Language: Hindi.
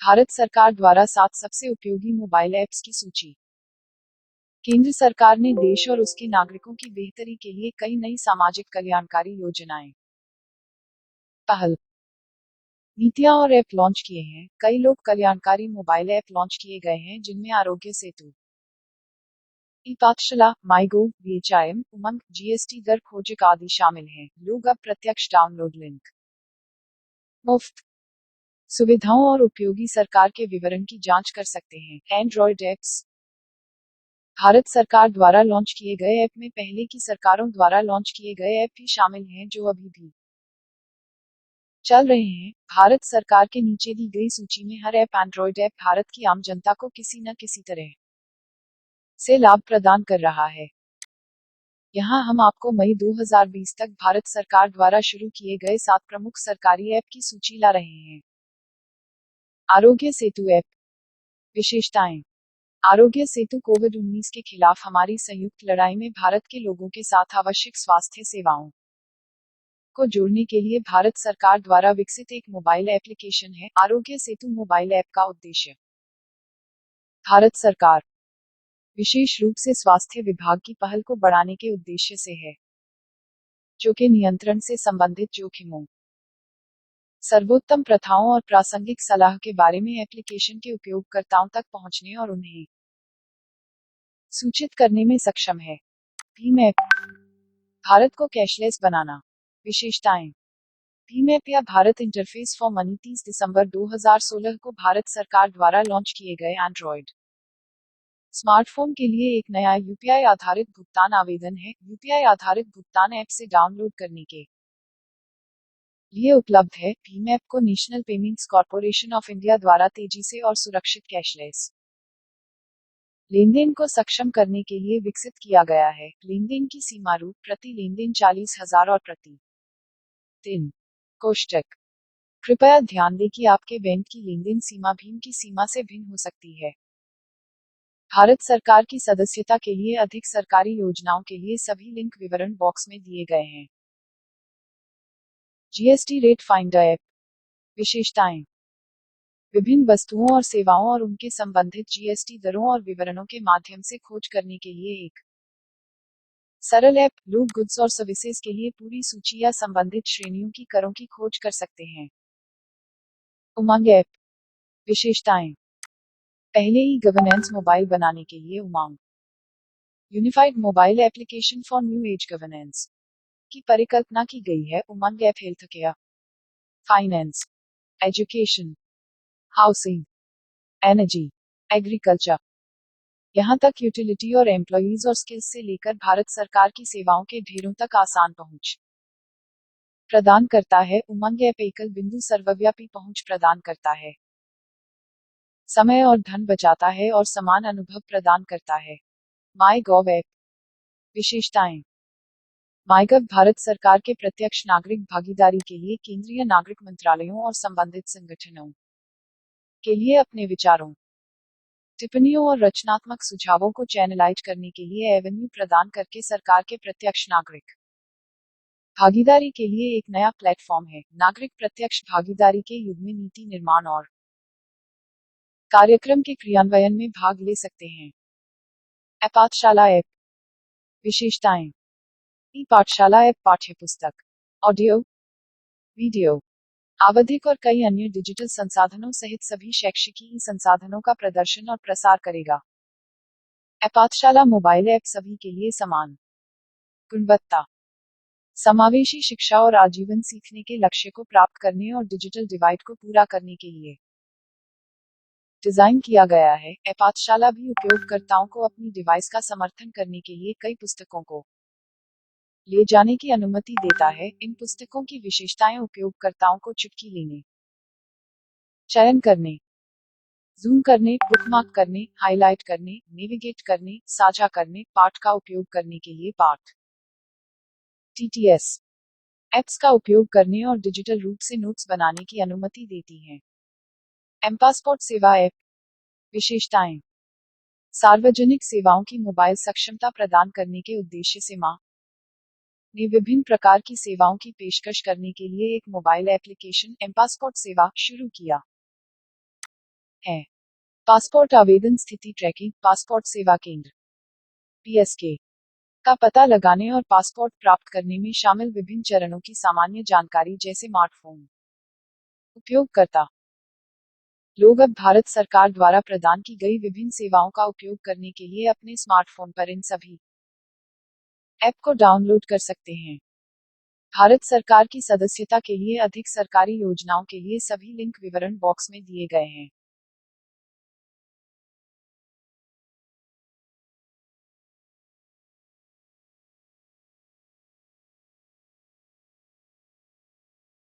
भारत सरकार द्वारा 7 सबसे उपयोगी मोबाइल ऐप्स की सूची। केंद्र सरकार ने देश और उसके नागरिकों की बेहतरी के लिए कई नई सामाजिक कल्याणकारी योजनाएं, पहल, नीतियां और ऐप लॉन्च किए हैं। कई लोक कल्याणकारी मोबाइल ऐप लॉन्च किए गए हैं जिनमें आरोग्य सेतु, ई पाठशाला, माईगोव, बीएचआईएम, उमंग, जीएसटी दर खोजक आदि शामिल हैं। लोग अब प्रत्यक्ष डाउनलोड लिंक, मुफ्त सुविधाओं और उपयोगी सरकार के विवरण की जांच कर सकते हैं। एंड्रॉयड ऐप्स, भारत सरकार द्वारा लॉन्च किए गए ऐप में पहले की सरकारों द्वारा लॉन्च किए गए ऐप भी शामिल हैं जो अभी भी चल रहे हैं। भारत सरकार के नीचे दी गई सूची में हर ऐप एंड्रॉयड ऐप भारत की आम जनता को किसी न किसी तरह से लाभ प्रदान कर रहा है। यहाँ हम आपको मई 2020 तक भारत सरकार द्वारा शुरू किए गए 7 प्रमुख सरकारी ऐप की सूची ला रहे हैं। आरोग्य सेतु ऐप, विशेषताएं, आरोग्य सेतु कोविड-19 के खिलाफ हमारी संयुक्त लड़ाई में भारत के लोगों के साथ आवश्यक स्वास्थ्य सेवाओं को जोड़ने के लिए भारत सरकार द्वारा विकसित एक मोबाइल एप्लीकेशन है। आरोग्य सेतु मोबाइल ऐप का उद्देश्य भारत सरकार, विशेष रूप से स्वास्थ्य विभाग की पहल को बढ़ाने के उद्देश्य से है, जो कि नियंत्रण से संबंधित जोखिमों, सर्वोत्तम प्रथाओं और प्रासंगिक सलाह के बारे में एप्लीकेशन के उपयोगकर्ताओं तक पहुंचने और उन्हें सूचित करने में सक्षम है। भीम ऐप, भारत को कैशलेस बनाना, विशेषताएं, भीम ऐप या भारत इंटरफेस फॉर मनी 30 दिसंबर 2016 को भारत सरकार द्वारा लॉन्च किए गए एंड्रॉयड स्मार्टफोन के लिए एक नया यूपीआई आधारित भुगतान आवेदन है। यूपीआई आधारित भुगतान ऐप से डाउनलोड करने के लिए उपलब्ध है। भीम ऐप को national payments corporation of India द्वारा तेजी से और सुरक्षित कैशलेस लेनदेन को सक्षम करने के लिए विकसित किया गया है। लेनदेन की सीमा रूप प्रति लेनदेन 40,000 और प्रति दिन कोष्टक, कृपया ध्यान दें कि आपके बैंक की लेनदेन सीमा भीम की सीमा से भिन्न हो सकती है। भारत सरकार की सदस्यता के लिए अधिक सरकारी योजनाओं के लिए सभी लिंक विवरण बॉक्स में दिए गए हैं। जीएसटी रेट फाइंडर ऐप, विशेषताएं, विभिन्न वस्तुओं और सेवाओं और उनके संबंधित जीएसटी दरों और विवरणों के माध्यम से खोज करने के लिए एक सरल ऐप। लोग गुड्स और सर्विसेज के लिए पूरी सूची या संबंधित श्रेणियों की करों की खोज कर सकते हैं। उमंग ऐप, विशेषताएं, पहले ही गवर्नेंस मोबाइल बनाने के लिए Umang unified mobile application for new age governance की परिकल्पना की गई है। Umang app health care, finance, education, housing, energy, agriculture, यहाँ तक यूटिलिटी और एम्प्लॉयज और स्किल्स से लेकर भारत सरकार की सेवाओं के ढेरों तक आसान पहुंच प्रदान करता है। उमंग ऐप एकल बिंदु सर्वव्यापी पहुंच प्रदान करता है, समय और धन बचाता है और समान अनुभव प्रदान करता है। माईगॉव ऐप, विशेषताएं, माईगॉव भारत सरकार के प्रत्यक्ष नागरिक भागीदारी के लिए केंद्रीय नागरिक मंत्रालयों और संबंधित संगठनों के लिए अपने विचारों, टिप्पणियों और रचनात्मक सुझावों को चैनलाइज करने के लिए एवेन्यू प्रदान करके सरकार के प्रत्यक्ष नागरिक भागीदारी के लिए एक नया प्लेटफॉर्म है। नागरिक प्रत्यक्ष भागीदारी के युग में नीति निर्माण और कार्यक्रम के क्रियान्वयन में भाग ले सकते हैं। पाठशाला ऐप, विशेषताएं, ई पाठशाला ऐप पाठ्यपुस्तक, ऑडियो, वीडियो, आवधिक और कई अन्य डिजिटल संसाधनों सहित सभी शैक्षिकी संसाधनों का प्रदर्शन और प्रसार करेगा। पाठशाला मोबाइल ऐप सभी के लिए समान गुणवत्ता, समावेशी शिक्षा और आजीवन सीखने के लक्ष्य को प्राप्त करने और डिजिटल डिवाइड को पूरा करने के लिए डिजाइन किया गया है। पाठशाला भी उपयोगकर्ताओं को अपनी डिवाइस का समर्थन करने के लिए कई पुस्तकों को ले जाने की अनुमति देता है। इन पुस्तकों की विशेषताएं उपयोगकर्ताओं को चुटकी लेने, चयन करने, जूम करने, बुकमार्क करने, हाइलाइट करने, नेविगेट करने, साझा करने, पाठ का उपयोग करने के लिए पाठ टीटीएस ऐप्स का उपयोग करने और डिजिटल रूप से नोट्स बनाने की अनुमति देती हैं। एमपासपोर्ट सेवा ऐप, विशेषताएं, सार्वजनिक सेवाओं की मोबाइल सक्षमता प्रदान करने के उद्देश्य से मां ने विभिन्न प्रकार की सेवाओं की पेशकश करने के लिए एक मोबाइल एप्लीकेशन एमपासपोर्ट सेवा शुरू किया। है। पासपोर्ट आवेदन स्थिति ट्रैकिंग, पासपोर्ट सेवा केंद्र (पीएसके) का पता लगाने और पासपोर्ट प्राप्त करने में शामिल विभिन्न चरणों की सामान्य जानकारी जैसे स्मार्टफोन उपयोगकर्ता लोग अब भारत सरकार द्वारा प्रदान की गई विभिन्न सेवाओं का उपयोग करने के लिए अपने स्मार्टफोन पर इन सभी ऐप को डाउनलोड कर सकते हैं। भारत सरकार की सदस्यता के लिए अधिक सरकारी योजनाओं के लिए सभी लिंक विवरण बॉक्स में दिए गए हैं।